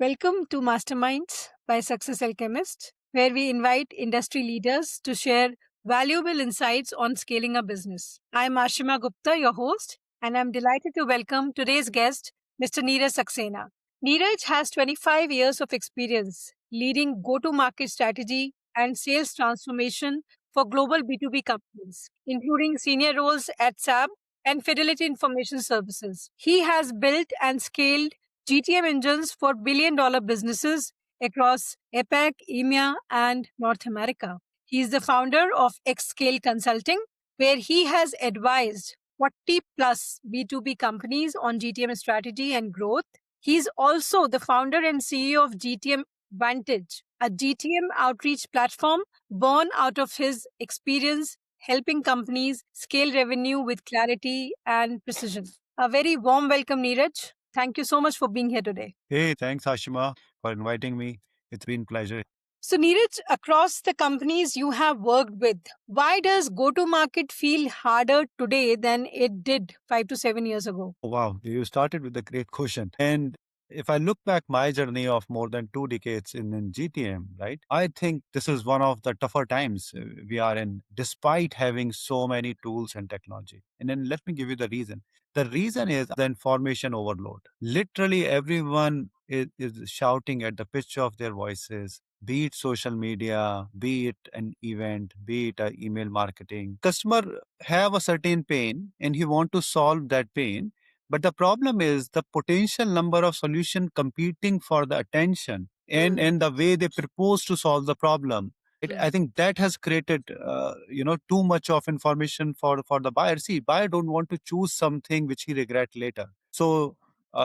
Welcome to Masterminds by Success Alchemist, where we invite industry leaders to share valuable insights on scaling a business. I'm Ashima Gupta, your host, and I'm delighted to welcome today's guest, Mr. Neeraj Saxena. Neeraj has 25 years of experience leading go to market strategy and sales transformation for global B2B companies, including senior roles at SAB and Fidelity Information Services. He has built and scaled GTM engines for billion-dollar businesses across APAC, EMEA, and North America. He is the founder of Xscale Consulting, where he has advised 40 plus B2B companies on GTM strategy and growth. He's also the founder and CEO of GTM Vantage, a GTM outreach platform born out of his experience helping companies scale revenue with clarity and precision. A very warm welcome, Neeraj. Thank you so much for being here today. Hey, thanks, Ashima, for inviting me. It's been a pleasure. So, Neeraj, across the companies you have worked with, why does go to market feel harder today than it did 5 to 7 years ago? Wow, you started with a great question. And if I look back my journey of more than 2 decades in GTM, right, I think this is one of the tougher times we are in, despite having so many tools and technology. And then let me give you the reason. The reason is the information overload. Literally everyone is shouting at the pitch of their voices, be it social media, be it an event, be it email marketing. Customer have a certain pain and he want to solve that pain, but the problem is the potential number of solution competing for the attention and the way they propose to solve the problem. I think that has created, too much of information for the buyer. See, buyer don't want to choose something which he regret later. So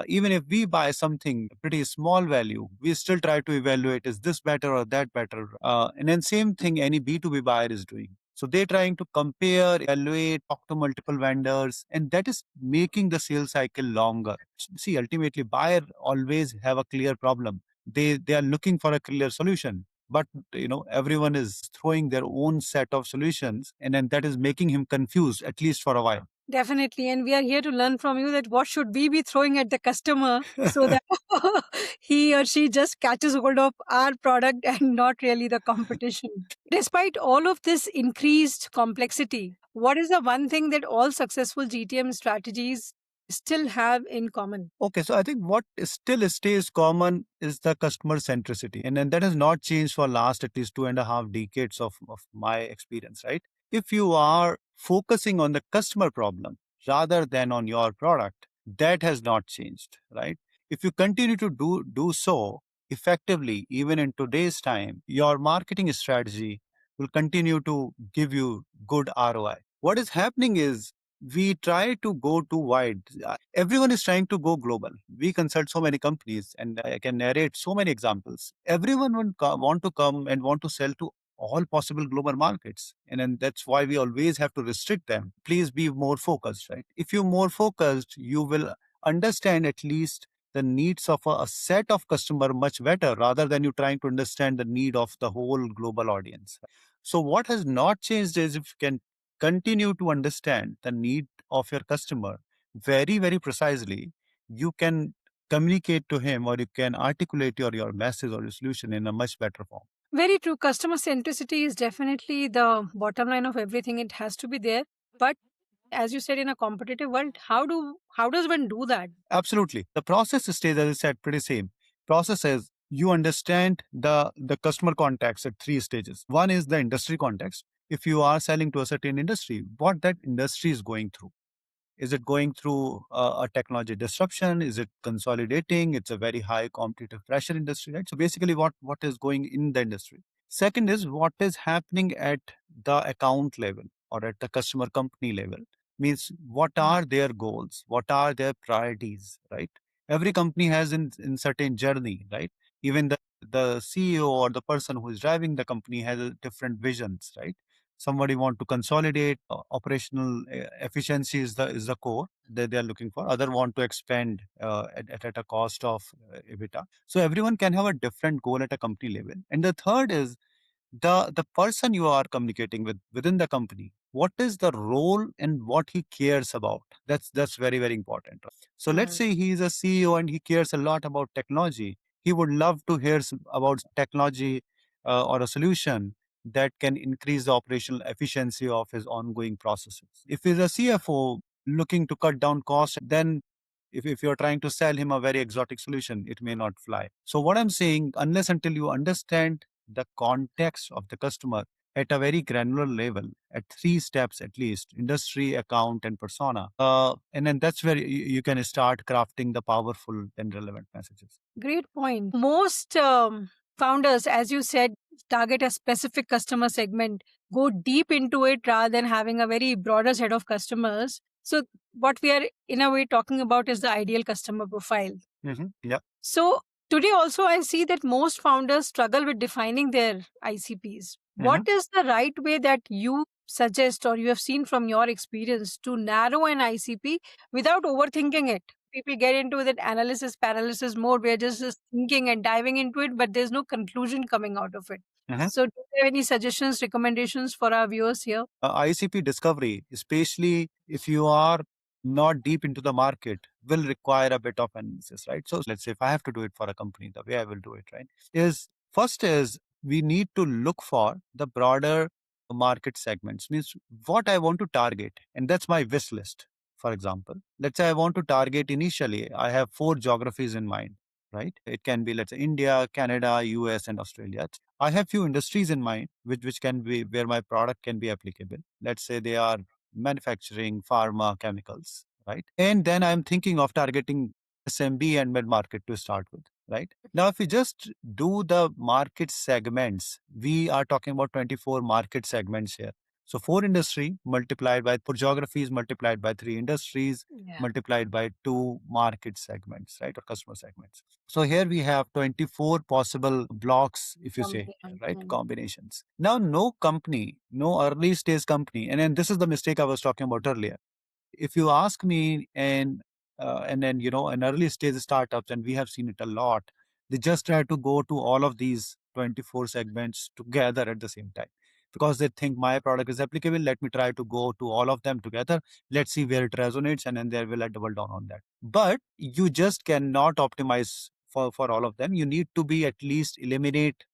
even if we buy something pretty small value, we still try to evaluate, is this better or that better? And then same thing any B2B buyer is doing. So they're trying to compare, evaluate, talk to multiple vendors, and that is making the sales cycle longer. See, ultimately, buyer always have a clear problem. They are looking for a clear solution, but everyone is throwing their own set of solutions, and then that is making him confused at least for a while. Definitely. And we are here to learn from you that what should we be throwing at the customer so that he or she just catches hold of our product and not really the competition. Despite all of this increased complexity, what is the one thing that all successful GTM strategies still have in common? Okay, so I think what still stays common is the customer centricity. And then that has not changed for last at least 2.5 decades of my experience, right? If you are focusing on the customer problem rather than on your product, that has not changed, right? If you continue to do so effectively, even in today's time, your marketing strategy will continue to give you good ROI. What is happening is we try to go too wide. Everyone is trying to go global. We consult so many companies, and I can narrate so many examples. Everyone want to come and want to sell to all possible global markets. And then that's why we always have to restrict them. Please be more focused, right? If you're more focused, you will understand at least the needs of a set of customer much better rather than you trying to understand the need of the whole global audience. So what has not changed is if you can continue to understand the need of your customer very, very precisely, you can communicate to him or you can articulate your message or your solution in a much better form. Very true. Customer centricity is definitely the bottom line of everything. It has to be there. But as you said, in a competitive world, how does one do that? Absolutely. The process stays, as I said, pretty same. Process is you understand the customer context at 3 stages. One is the industry context. If you are selling to a certain industry, what that industry is going through. Is it going through a technology disruption? Is it consolidating? It's a very high competitive pressure industry, right? So basically, what is going in the industry? Second is what is happening at the account level or at the customer company level. Means what are their goals? What are their priorities, right? Every company has in certain journey, right? Even the CEO or the person who is driving the company has different visions, right? Somebody want to consolidate operational efficiency is the core that they are looking for. Other want to expand at a cost of EBITDA. So everyone can have a different goal at a company level. And the third is the person you are communicating with within the company. What is the role and what he cares about? That's very, very important. So let's say he is a CEO and he cares a lot about technology. He would love to hear about technology or a solution that can increase the operational efficiency of his ongoing processes. If he's a CFO looking to cut down costs, then if you're trying to sell him a very exotic solution, it may not fly. So, what I'm saying, unless until you understand the context of the customer at a very granular level, at three steps at least: industry, account, and persona. And then that's where you can start crafting the powerful and relevant messages. Great point. Most founders, as you said, target a specific customer segment, go deep into it rather than having a very broader set of customers. So, what we are in a way talking about is the ideal customer profile. Yeah. So, today also, I see that most founders struggle with defining their ICPs. What is the right way that you suggest or you have seen from your experience to narrow an ICP without overthinking it? People get into that analysis paralysis mode where just thinking and diving into it, but there's no conclusion coming out of it. So, do you have any suggestions, recommendations for our viewers here? ICP discovery, especially if you are not deep into the market, will require a bit of analysis, right? So let's say if I have to do it for a company, the way I will do it, right, is first is we need to look for the broader market segments, means what I want to target. And that's my wish list. For example, let's say I want to target initially, I have four geographies in mind, right? It can be, let's say, India, Canada, US, and Australia. I have few industries in mind which can be where my product can be applicable. Let's say they are manufacturing, pharma, chemicals, right? And then I'm thinking of targeting SMB and mid market to start with, right? Now, if we just do the market segments, we are talking about 24 market segments here. So four industry multiplied by four geographies multiplied by three industries multiplied by two market segments, right? Or customer segments. So here we have 24 possible blocks, if you say, right? Combinations. Now, no company, no early stage company, and then this is the mistake I was talking about earlier. If you ask me, and then an early stage startups, and we have seen it a lot, they just try to go to all of these 24 segments together at the same time because they think my product is applicable. Let me try to go to all of them together. Let's see where it resonates, and then they will double down on that. But you just cannot optimize for all of them. You need to be at least eliminate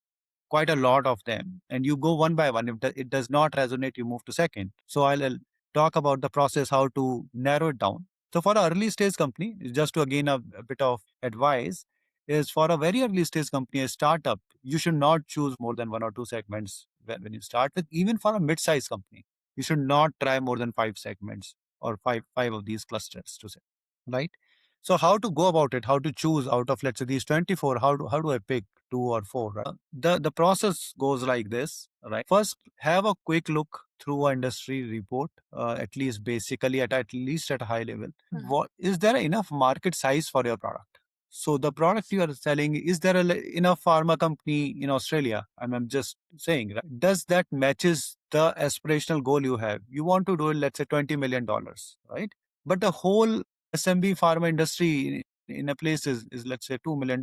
quite a lot of them, and you go one by one. If it does not resonate, you move to second. So I'll talk about the process how to narrow it down. So for an early stage company, just to again a bit of advice, is for a very early stage company, a startup, you should not choose more than one or two segments when you start with. Even for a mid-sized company, you should not try more than five segments or five of these clusters to say, right? So how to go about it? How to choose out of, let's say, these 24? How do I pick two or four? Right? The process goes like this, right? First, have a quick look through an industry report, at least basically at least at a high level. What is there enough market size for your product? So the product you are selling, is there enough pharma company in Australia? I'm just saying, right? Does that matches the aspirational goal you have? You want to do, let's say, $20 million, right? But the whole SMB pharma industry in a place is let's say $2 million.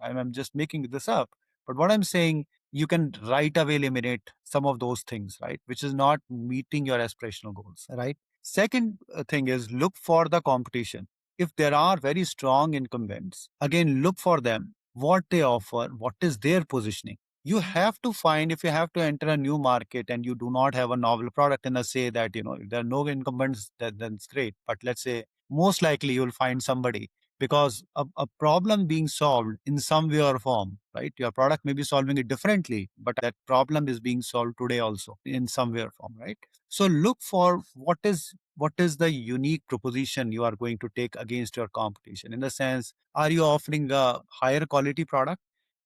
I'm just making this up. But what I'm saying, you can right away eliminate some of those things, right? Which is not meeting your aspirational goals, right? Second thing is look for the competition. If there are very strong incumbents, again, look for them, what they offer, what is their positioning. You have to find, if you have to enter a new market and you do not have a novel product, and I say that, if there are no incumbents, then it's great. But let's say most likely you'll find somebody, because a problem being solved in some way or form, right? Your product may be solving it differently, but that problem is being solved today also in some way or form, right? So look for what is the unique proposition you are going to take against your competition. In the sense, are you offering a higher quality product?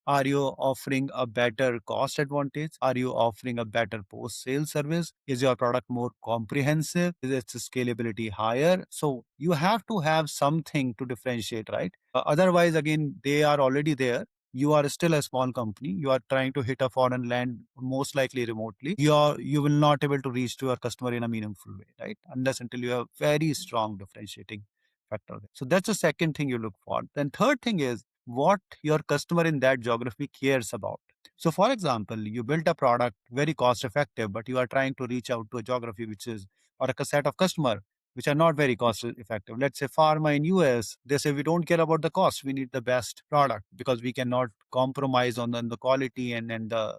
Are you offering a better cost advantage? Are you offering a better post sale service? Is your product more comprehensive? Is its scalability higher? So you have to have something to differentiate, right? Otherwise, again, they are already there. You are still a small company. You are trying to hit a foreign land, most likely remotely. You will not able to reach to your customer in a meaningful way, right? Unless until you have very strong differentiating factor. So that's the second thing you look for. Then third thing is what your customer in that geography cares about. So, for example, you built a product very cost effective, but you are trying to reach out to a geography which is, or a set of customer which are not very cost effective. Let's say pharma in US, they say we don't care about the cost. We need the best product because we cannot compromise on the quality and the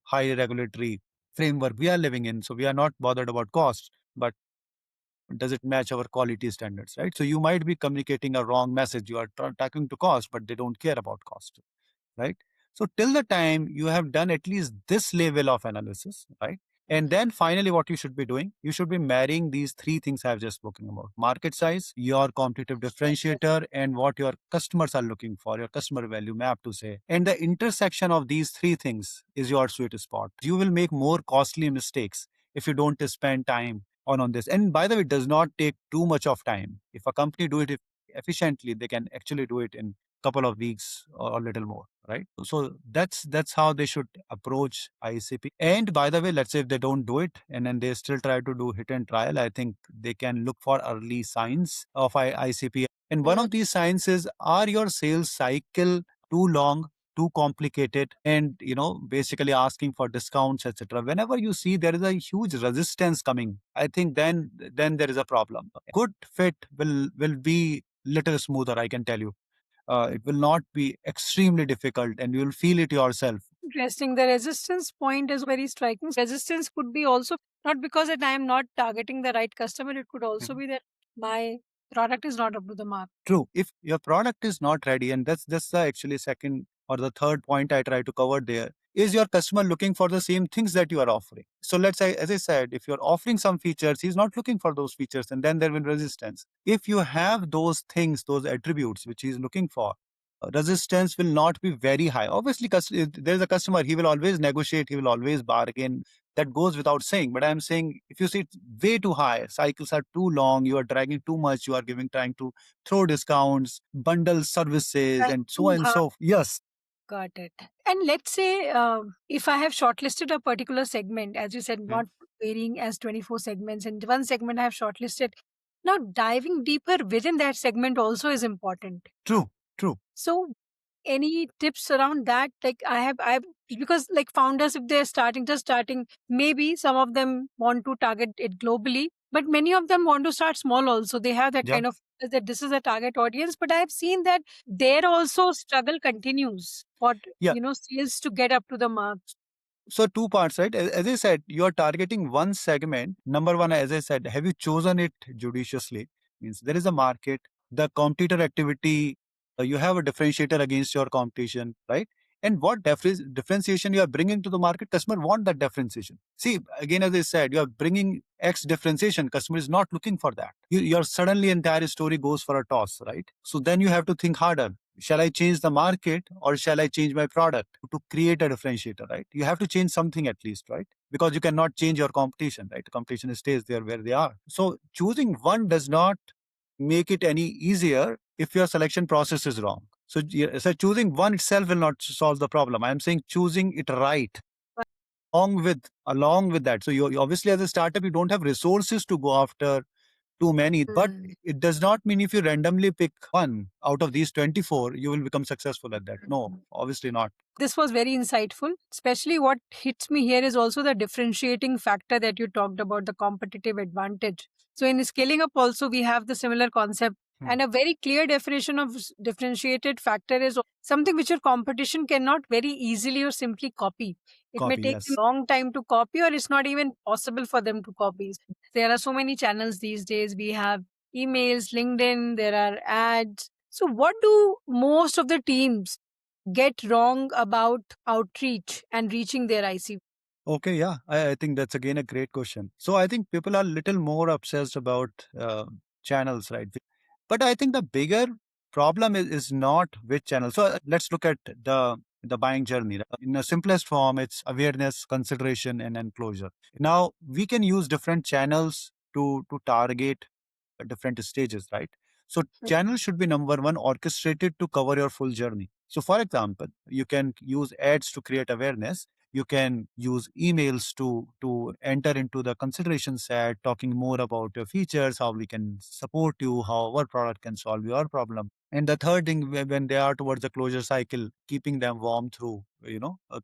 high regulatory framework we are living in. So we are not bothered about cost, but does it match our quality standards, right? So you might be communicating a wrong message. You are talking to cost, but they don't care about cost, right? So till the time you have done at least this level of analysis, right? And then finally, what you should be doing, you should be marrying these three things I've just spoken about: market size, your competitive differentiator, and what your customers are looking for, your customer value map to say. And the intersection of these three things is your sweet spot. You will make more costly mistakes if you don't spend time on this. And by the way, it does not take too much of time. If a company do it efficiently, they can actually do it in couple of weeks or a little more, right? So that's how they should approach ICP. And by the way, let's say if they don't do it and then they still try to do hit and trial, I think they can look for early signs of ICP. And one of these signs is, are your sales cycle too long, too complicated, and basically asking for discounts, etc. Whenever you see there is a huge resistance coming, I think then there is a problem. Good fit will be little smoother, I can tell you. It will not be extremely difficult and you will feel it yourself. Interesting. The resistance point is very striking. Resistance could be also not because that I am not targeting the right customer. It could also be that my product is not up to the mark. True. If your product is not ready, and that's the actually second or the third point I try to cover there, is your customer looking for the same things that you are offering? So let's say, as I said, if you're offering some features, he's not looking for those features, and then there will be resistance. If you have those things, those attributes which he's looking for, resistance will not be very high. Obviously, if there's a customer, he will always negotiate, he will always bargain. That goes without saying. But I'm saying if you see it's way too high, cycles are too long, you are dragging too much, you are trying to throw discounts, bundle services, Trying and so too and hard. so. Yes. Got it. And let's say if I have shortlisted a particular segment, as you said, not varying as 24 segments, and one segment I have shortlisted. Now, diving deeper within that segment also is important. True. True. So, any tips around that? Like I have because like founders, if they're just starting, maybe some of them want to target it globally, but many of them want to start small also. They have that Yeah. kind of that this is a target audience, but I've seen that there also struggle continues for Yeah. sales to get up to the mark. So two parts, right? As I said, you are targeting one segment. Number one, as I said, have you chosen it judiciously? Means there is a market, the competitor activity, you have a differentiator against your competition, right? And what differentiation you are bringing to the market, customer want that differentiation. See, again, as I said, you are bringing X differentiation, customer is not looking for that. Your suddenly entire story goes for a toss, right? So then you have to think harder. Shall I change the market or shall I change my product to create a differentiator, right? You have to change something at least, right? Because you cannot change your competition, right? Competition stays there where they are. So choosing one does not make it any easier if your selection process is wrong. So, so choosing one itself will not solve the problem. I'm saying choosing it right along with that. So you obviously as a startup you don't have resources to go after too many. But it does not mean if you randomly pick one out of these 24, you will become successful at that. No, obviously not. This was very insightful. Especially what hits me here is also the differentiating factor that you talked about, the competitive advantage. So in scaling up also we have the similar concept. And a very clear definition of differentiated factor is something which your competition cannot very easily or simply copy. It may Copy, take yes. a long time to copy, or it's not even possible for them to copy. There are so many channels these days. We have emails, LinkedIn, there are ads. So, what do most of the teams get wrong about outreach and reaching their IC? Okay, yeah, I think that's again a great question. So I think people are little more obsessed about channels, right? But I think the bigger problem is not which channel. So let's look at the buying journey. In the simplest form, it's awareness, consideration, and enclosure. Now we can use different channels to target different stages, right? So channel should be number one, orchestrated to cover your full journey. So for example, you can use ads to create awareness. You can use emails to enter into the consideration set, talking more about your features, how we can support you, how our product can solve your problem. And the third thing, when they are towards the closure cycle, keeping them warm through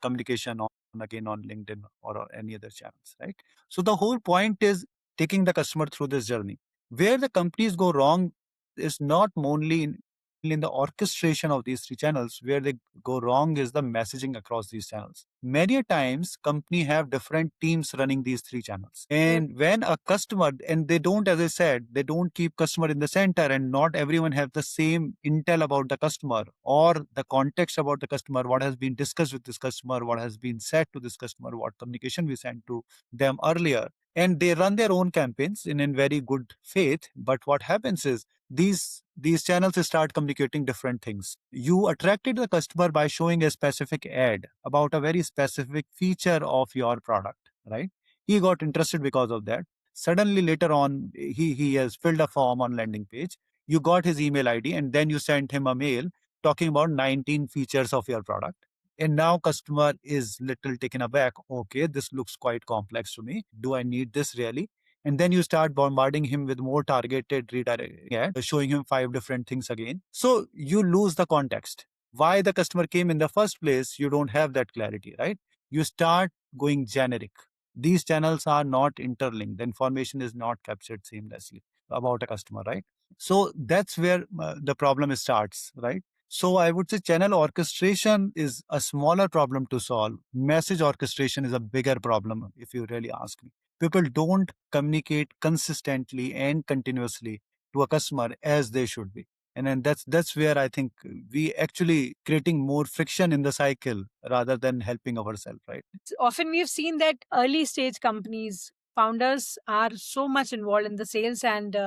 communication on again on LinkedIn or any other channels, right? So the whole point is taking the customer through this journey. Where the companies go wrong is not only in the orchestration of these three channels. Where they go wrong is the messaging across these channels. Many a times company have different teams running these three channels, Correct. and when a customer, and they don't, as I said, they don't keep customer in the center, and not everyone have the same intel about the customer or the context about the customer, what has been discussed with this customer, what has been said to this customer, what communication we sent to them earlier, and they run their own campaigns in very good faith. But what happens is these channels start communicating different things. You attracted the customer by showing a specific ad about a very specific feature of your product, right? He got interested because of that. Suddenly later on, he has filled a form on landing page. You got his email ID, and then you sent him a mail talking about 19 features of your product. And now customer is little taken aback. Okay, this looks quite complex to me. Do I need this really? And then you start bombarding him with more targeted redirect ad, showing him five different things again. So you lose the context. Why the customer came in the first place, you don't have that clarity, right? You start going generic. These channels are not interlinked. The information is not captured seamlessly about a customer, right? So that's where the problem starts, right? So I would say channel orchestration is a smaller problem to solve. Message orchestration is a bigger problem, if you really ask me. People don't communicate consistently and continuously to a customer as they should be. And then that's where I think we actually creating more friction in the cycle rather than helping ourselves, right? Often we've seen that early stage companies, founders are so much involved in the sales, and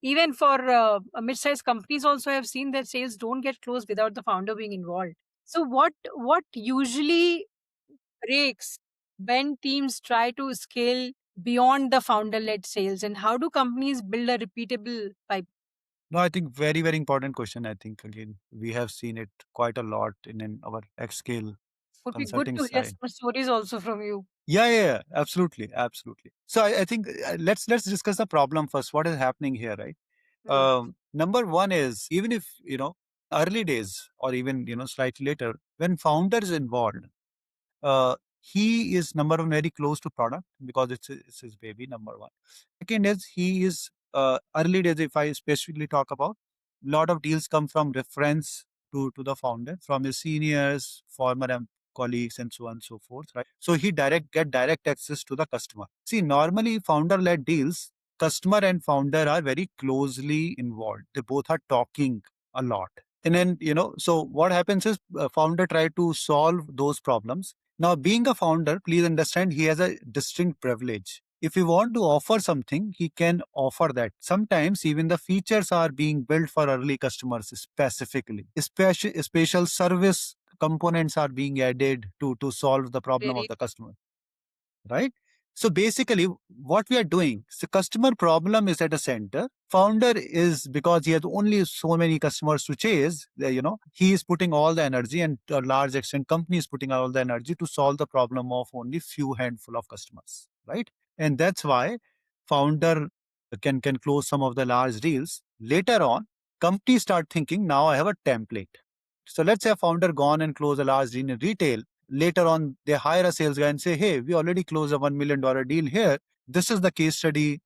even for mid-sized companies also have seen that sales don't get closed without the founder being involved. So what usually breaks when teams try to scale beyond the founder led sales, and how do companies build a repeatable pipe? No, I think very, very important question. I think again, we have seen it quite a lot in our X scale Would be good consulting to hear side. some stories also from you. Yeah, absolutely, absolutely. So I think let's discuss the problem first. What is happening here, right? Hmm. Number one is, even if early days or even slightly later, when founder is involved, he is number one very close to product because it's his baby. Number one. Second is he is early days. If I specifically talk about, lot of deals come from reference to the founder from his seniors, former colleagues, and so on and so forth. Right. So he get direct access to the customer. See, normally founder led deals, customer and founder are very closely involved. They both are talking a lot. And then, so what happens is founder try to solve those problems. Now, being a founder, please understand he has a distinct privilege. If he want to offer something, he can offer that. Sometimes even the features are being built for early customers specifically. Special service components are being added to solve the problem of Very the customer, right? So basically, what we are doing, so customer problem is at a center. Founder is because he has only so many customers to chase. He is putting all the energy, and to a large extent, company is putting all the energy to solve the problem of only few handful of customers, right? And that's why founder can close some of the large deals. Later on, companies start thinking, now I have a template. So let's say a founder gone and close a large deal in retail. Later on, they hire a sales guy and say, hey, we already closed a $1 million deal here. This is the case study.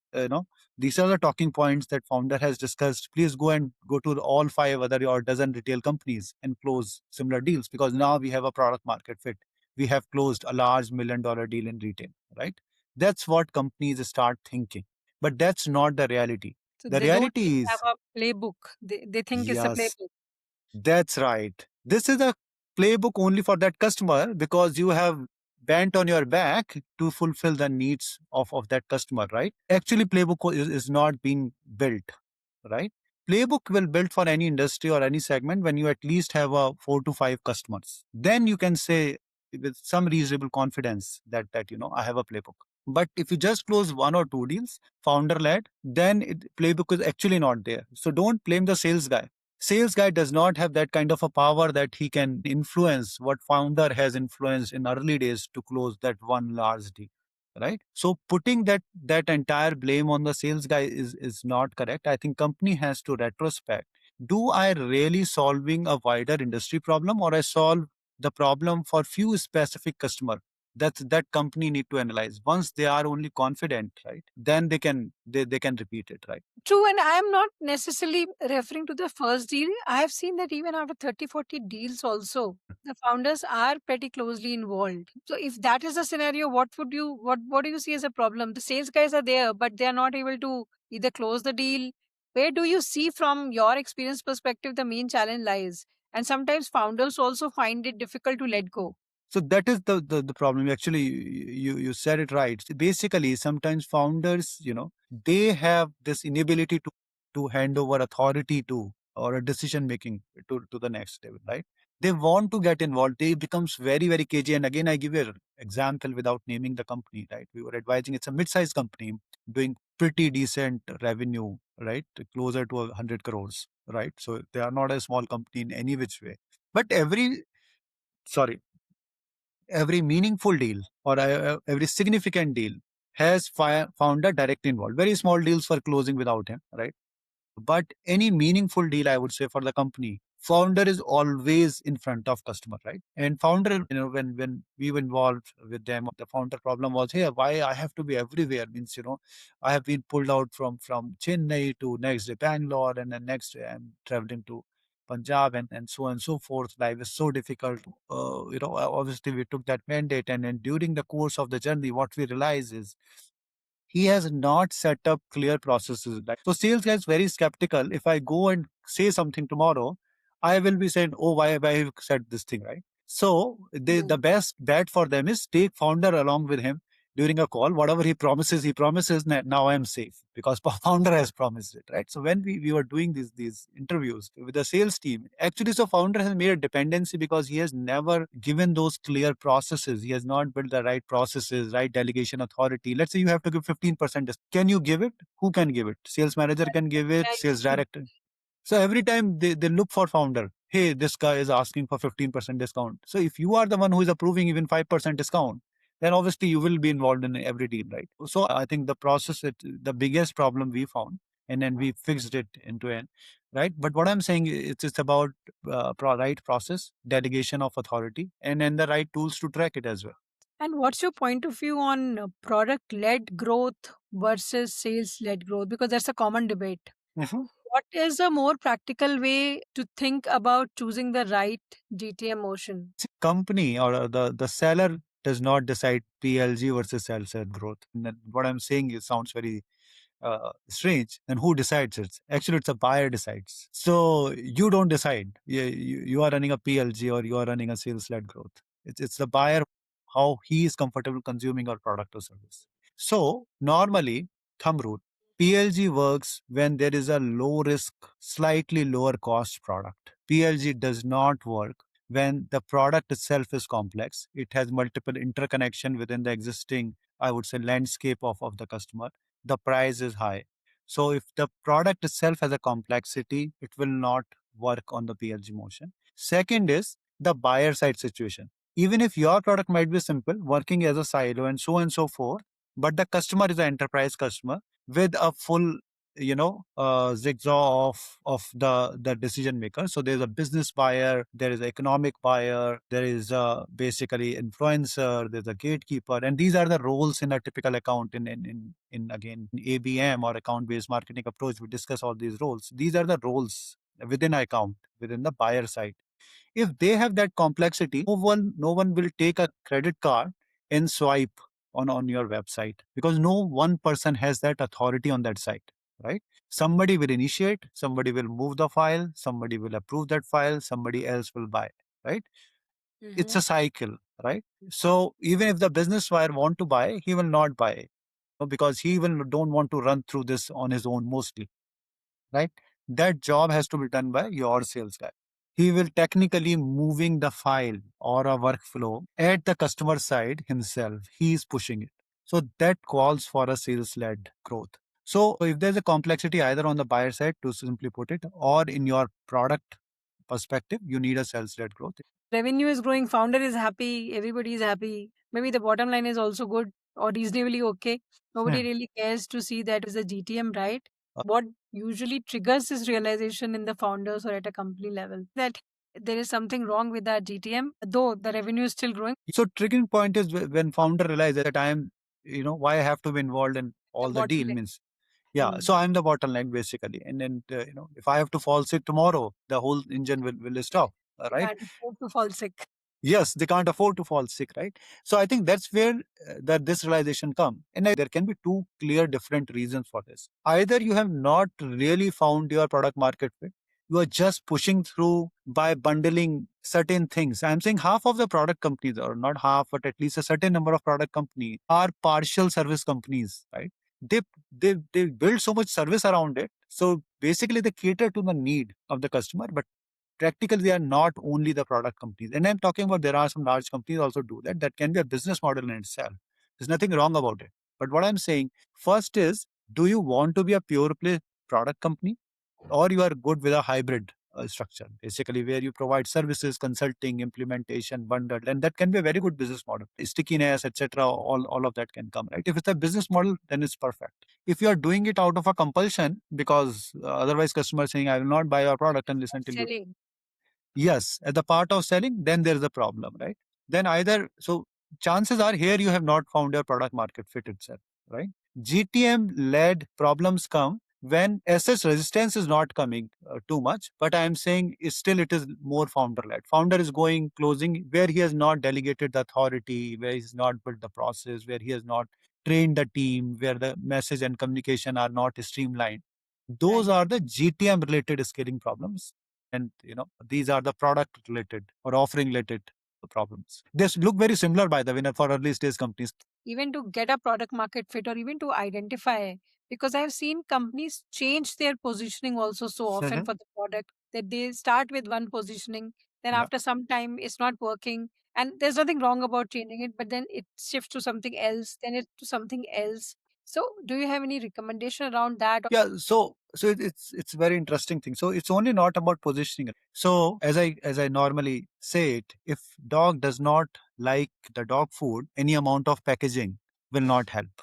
These are the talking points that founder has discussed. Please go to all five other or dozen retail companies and close similar deals, because now we have a product market fit. We have closed a large $1 million deal in retail, right? That's what companies start thinking. But that's not the reality. So The they don't reality really have is, a playbook. They think it's a yes, playbook. that's right. This is a playbook only for that customer because you have bent on your back to fulfill the needs of that customer, right? Actually, playbook is not being built, right? Playbook will build for any industry or any segment when you at least have a 4 to 5 customers. Then you can say with some reasonable confidence that I have a playbook. But if you just close one or two deals, founder led, then playbook is actually not there. So don't blame the sales guy. Sales guy does not have that kind of a power that he can influence what founder has influenced in early days to close that one large deal, right? So putting that entire blame on the sales guy is not correct. I think company has to retrospect, do I really solving a wider industry problem, or I solve the problem for few specific customer? That company need to analyze. Once they are only confident, right, then they can repeat it, right? True, and I am not necessarily referring to the first deal. I have seen that even after 30, 40 deals also, the founders are pretty closely involved. So if that is the scenario, what do you see as a problem? The sales guys are there, but they are not able to either close the deal. Where do you see from your experience perspective the main challenge lies? And sometimes founders also find it difficult to let go. So that is the problem. Actually, you said it right. Basically, sometimes founders, they have this inability to hand over authority to, or a decision making to the next level, right? They want to get involved. They becomes very, very cagey. And again, I give you an example without naming the company, right? We were advising, it's a mid-sized company doing pretty decent revenue, right? Closer to 100 crores, right? So they are not a small company in any which way. But sorry, every meaningful deal, or every significant deal has founder directly involved. Very small deals for closing without him, right? But any meaningful deal, I would say, for the company, founder is always in front of customer, right? And founder, when we were involved with them, the founder problem was, hey, why I have to be everywhere? Means, I have been pulled out from Chennai to next day Bangalore, and then next day I'm traveling to Punjab, and so on and so forth. Life is so difficult. Obviously we took that mandate, and during the course of the journey, what we realize is he has not set up clear processes. Like, so sales guys very skeptical. If I go and say something tomorrow, I will be saying, oh, why have you said this thing, right? So the best bet for them is take founder along with him during a call. Whatever he promises, now I am safe because founder has promised it, right? So when we were doing these interviews with the sales team, actually, so founder has made a dependency because he has never given those clear processes. He has not built the right processes, right delegation authority. Let's say you have to give 15%. Can you give it? Who can give it? Sales manager can give it, sales director. So every time they look for founder, hey, this guy is asking for 15% discount. So if you are the one who is approving even 5% discount, then obviously you will be involved in every deal, right? So I think the process, the biggest problem we found, and then we fixed it end to end, right? But what I'm saying, it's about right process, delegation of authority, and then the right tools to track it as well. And what's your point of view on product led growth versus sales led growth? Because that's a common debate. Mhm. What is a more practical way to think about choosing the right DTM motion? Company or the seller does not decide PLG versus sales-led growth. And then what I'm saying is sounds very strange. And who decides it? Actually, it's a buyer decides. So you don't decide. You are running a PLG or you are running a sales-led growth. It's the buyer, how he is comfortable consuming our product or service. So normally, thumb rule, PLG works when there is a low risk, slightly lower cost product. PLG does not work when the product itself is complex. It has multiple interconnection within the existing, I would say, landscape of the customer. The price is high. So if the product itself has a complexity, it will not work on the PLG motion. Second is the buyer side situation. Even if your product might be simple, working as a silo and so forth, but the customer is an enterprise customer with a full zigzag of the decision maker. So there's a business buyer, there is an economic buyer, there is a basically influencer, there's a gatekeeper, and these are the roles in a typical account. In again ABM or account based marketing approach, we discuss all these roles. These are the roles within an account, within the buyer side. If they have that complexity, no one will take a credit card and swipe on your website, because no one person has that authority on that site, right? Somebody will initiate, somebody will move the file, somebody will approve that file, somebody else will buy, right? It's a cycle, right? So even if the business buyer want to buy, he will not buy, because he will don't want to run through this on his own mostly, right? That job has to be done by your sales guy. He will technically moving the file or a workflow at the customer side himself. He is pushing it. So that calls for a sales led growth. So if there's a complexity either on the buyer side, to simply put it, or in your product perspective, you need a sales led growth. Revenue is growing, founder is happy, everybody is happy. Maybe the bottom line is also good or reasonably okay. Nobody really cares to see that as a GTM, right? What usually triggers this realization in the founders or at a company level? That there is something wrong with that GTM, though the revenue is still growing. So triggering point is when founder realizes that I am, why I have to be involved in all the deal Bottleneck. means, yeah. So I'm the bottleneck basically, and then if I have to fall sick tomorrow, the whole engine will stop, They right? can't afford to fall sick. Yes, they can't afford to fall sick, right? So I think that's where that this realization come, and there can be two clear different reasons for this. Either you have not really found your product market fit, you are just pushing through by bundling certain things. I'm saying half of the product companies, or not half, but at least a certain number of product companies are partial service companies, right? they they build so much service around it, so basically they cater to the need of the customer, but practically they are not only the product companies. And I'm talking about there are some large companies also do that. That can be a business model in itself. There's nothing wrong about it. But what I'm saying first is, do you want to be a pure play product company, or you are good with a hybrid structure, basically where you provide services, consulting, implementation, bundled, and that can be a very good business model. Stickiness, etc. All of that can come, right? If it's a business model, then it's perfect. If you are doing it out of a compulsion because otherwise customer saying I will not buy your product unless until you, Selling. yes, at the part of selling, then there's a problem, right? Then either, so chances are here you have not found your product market fit itself, right? GTM led problems come when SS resistance is not coming too much, but I am saying it is more founder led. Founder is going closing where he has not delegated the authority, where he's not built the process, where he has not trained the team, where the message and communication are not streamlined. Those Right. are the GTM related scaling problems, and these are the product related or offering related problems. This look very similar, by the way, for early stage companies. Even to get a product market fit or even to identify, because I've seen companies change their positioning also so often for the product, that they start with one positioning, then Yeah. after some time it's not working, and there's nothing wrong about changing it, but then it shifts to something else, then it to something else. So do you have any recommendation around that? Yeah, it's very interesting thing. So it's only not about positioning. So as I normally say it, if dog does not like the dog food, any amount of packaging will not help,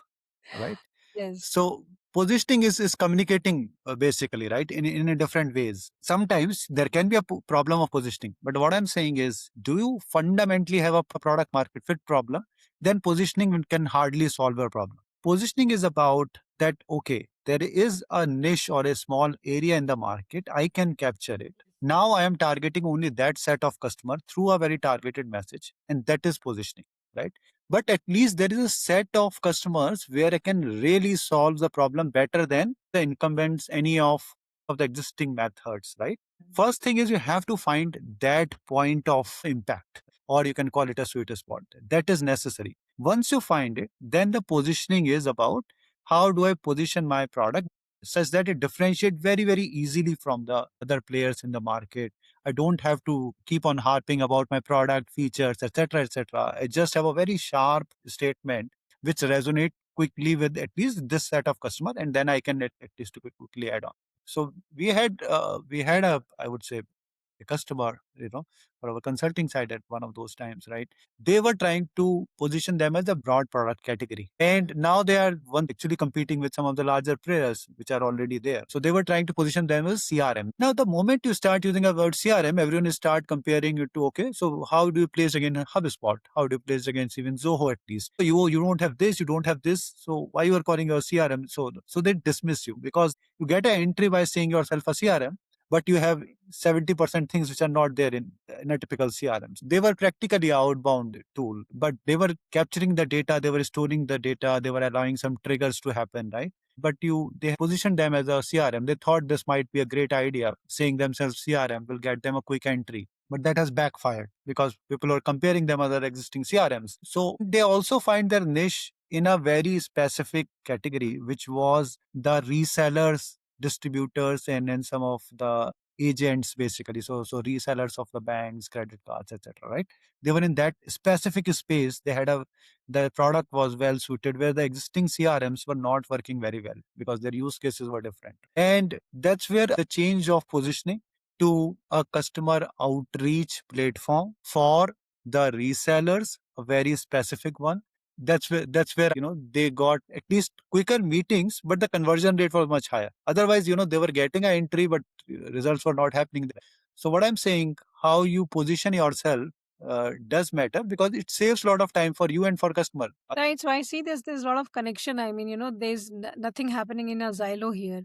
right? Yes. So positioning is communicating basically, right, in a different ways. Sometimes there can be a problem of positioning, but what I'm saying is, do you fundamentally have a product market fit problem? Then positioning can hardly solve your problem. Positioning is about that, okay, there is a niche or a small area in the market, I can capture it. Now I am targeting only that set of customer through a very targeted message, and that is positioning, right? But at least there is a set of customers where I can really solve the problem better than the incumbents, any of the existing methods, right? First thing is you have to find that point of impact, or you can call it a sweet spot. That is necessary. Once you find it, then the positioning is about how do I position my product such that it differentiate very, very easily from the other players in the market. I don't have to keep on harping about my product features, etc., etc. I just have a very sharp statement which resonate quickly with at least this set of customer, and then I can at least quickly add on. So we had a, I would say, a customer, for our consulting side at one of those times, right? They were trying to position them as a broad product category. And now they are one actually competing with some of the larger players which are already there. So they were trying to position them as CRM. Now, the moment you start using a word CRM, everyone will start comparing it to, okay, so how do you place against HubSpot? How do you place against even Zoho at least? So you don't have this, you don't have this. So why you are calling your CRM? So they dismiss you because you get an entry by saying yourself a CRM, but you have 70% things which are not there in a typical CRM. They were practically outbound tool, but they were capturing the data, they were storing the data, they were allowing some triggers to happen, right? But they positioned them as a CRM. They thought this might be a great idea. Saying themselves CRM will get them a quick entry. But that has backfired because people are comparing them other existing CRMs. So they also find their niche in a very specific category, which was the resellers, distributors, and then some of the agents basically, so resellers of the banks, credit cards, etc., right? They were in that specific space. The product was well suited where the existing CRMs were not working very well because their use cases were different. And that's where the change of positioning to a customer outreach platform for the resellers, a very specific one, That's where they got at least quicker meetings, but the conversion rate was much higher. Otherwise, they were getting an entry, but results were not happening. So what I'm saying, how you position yourself does matter, because it saves a lot of time for you and for customer. Right. So I see there's a lot of connection. I mean, there's nothing happening in a silo here.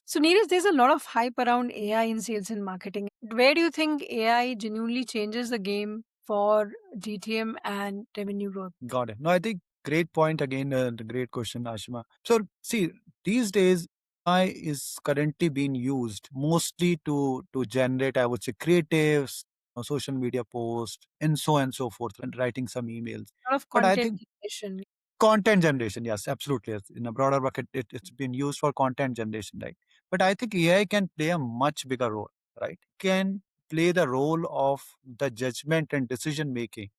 So Neeraj, there's a lot of hype around AI in sales and marketing. Where do you think AI genuinely changes the game for GTM and revenue growth? Got it. No, I think great point again. The great question, Ashima. So see, these days AI is currently being used mostly to generate, I would say, creatives, social media posts, and so forth, and writing some emails. A lot of But I content think creation. content generation, yes, absolutely. Yes. In a broader bucket, it's been used for content generation, right? But I think AI can play a much bigger role, right? Can play the role of the judgment and decision making,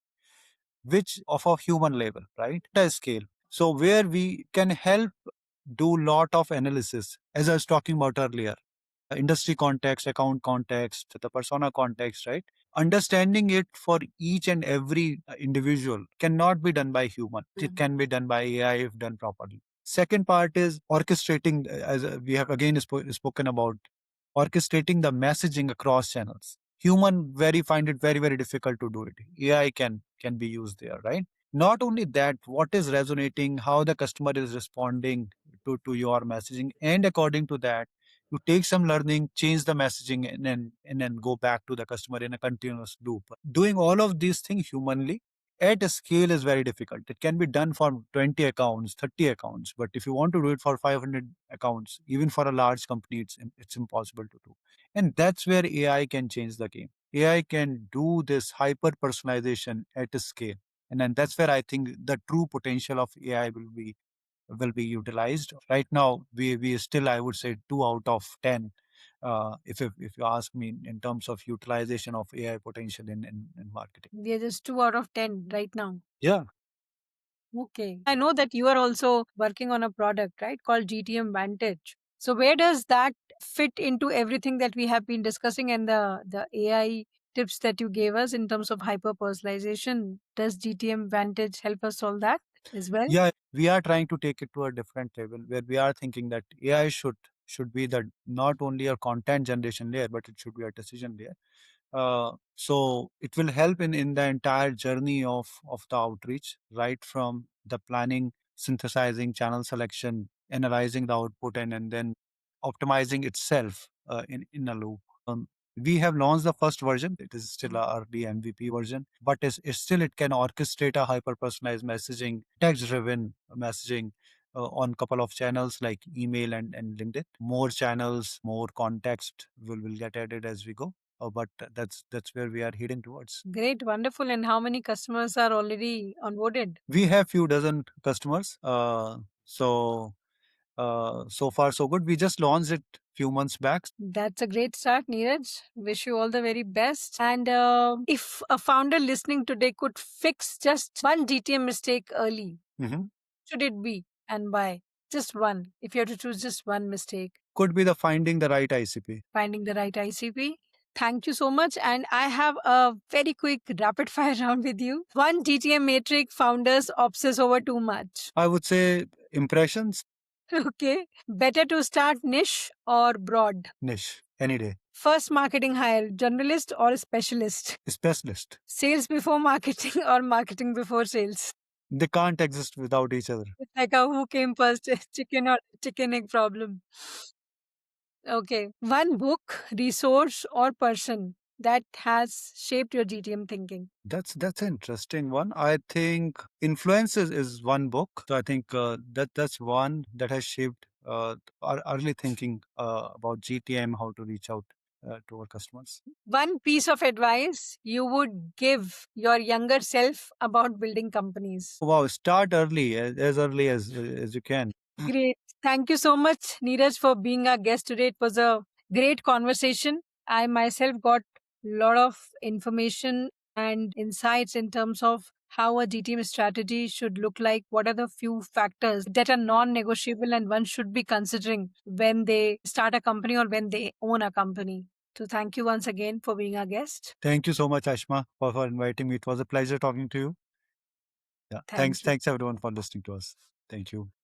which of a human level, right? At a scale. So where we can help do lot of analysis, as I was talking about earlier, industry context, account context, the persona context, right? Understanding it for each and every individual cannot be done by human. It can be done by AI if done properly. Second part is orchestrating, as we have again spoken about, orchestrating the messaging across channels. Human very find it very very difficult to do it. AI can be used there, right? Not only that, what is resonating, how the customer is responding to your messaging, and according to that, you take some learning, change the messaging, and then go back to the customer in a continuous loop. Doing all of these things humanly at a scale is very difficult. It can be done for 20 accounts, 30 accounts, but if you want to do it for 500 accounts, even for a large company, it's impossible to do. And that's where AI can change the game. AI can do this hyper personalization at a scale. And then that's where I think the true potential of AI will be utilized. Right now, we still, I would say, 2 out of 10. If you ask me in terms of utilization of AI potential in marketing. We are just 2 out of 10 right now. Yeah. Okay. I know that you are also working on a product, right, called GTM Vantage. So where does that fit into everything that we have been discussing and the AI tips that you gave us in terms of hyper personalization? Does GTM Vantage help us solve that as well? Yeah, we are trying to take it to a different level where we are thinking that AI should be the not only a content generation layer, but it should be a decision layer. So it will help in the entire journey of the outreach, right from the planning, synthesizing, channel selection, analyzing the output, and then optimizing itself in a loop. We have launched the first version. It is still a early MVP version, but it's still it can orchestrate a hyper personalized messaging, text driven messaging on couple of channels like email and LinkedIn. More channels, more context will get added as we go. But that's where we are heading towards. Great, wonderful. And how many customers are already onboarded? We have few dozen customers. So far so good. We just launched it few months back. That's a great start, Neeraj. Wish you all the very best. And if a founder listening today could fix just one GTM mistake early, Mhm. should it be and why? Just one. If you have to choose just one mistake, Could be the finding the right ICP. finding the right ICP. Thank you so much. And I have a very quick rapid fire round with you. One GTM matrix founders obsess over too much. I would say impressions. Okay. Better to start niche or broad? Niche any day. First marketing hire, generalist or specialist? Specialist. Sales before marketing or marketing before sales? They can't exist without each other. It's like a who came first, chicken or chicken egg problem. Okay. One book, resource, or person that has shaped your GTM thinking. That's an interesting one. I think Influence is one book. So I think that's one that has shaped our early thinking about GTM, how to reach out to our customers. One piece of advice you would give your younger self about building companies. Wow, start early, as early as you can. Great. Thank you so much, Neeraj, for being our guest today. It was a great conversation. I myself got a lot of information and insights in terms of how a GTM strategy should look like. What are the few factors that are non negotiable and one should be considering when they start a company or when they own a company? So, thank you once again for being our guest. Thank you so much, Ashma, for inviting me. It was a pleasure talking to you. Yeah. Thanks. Thank you. Thanks everyone for listening to us. Thank you.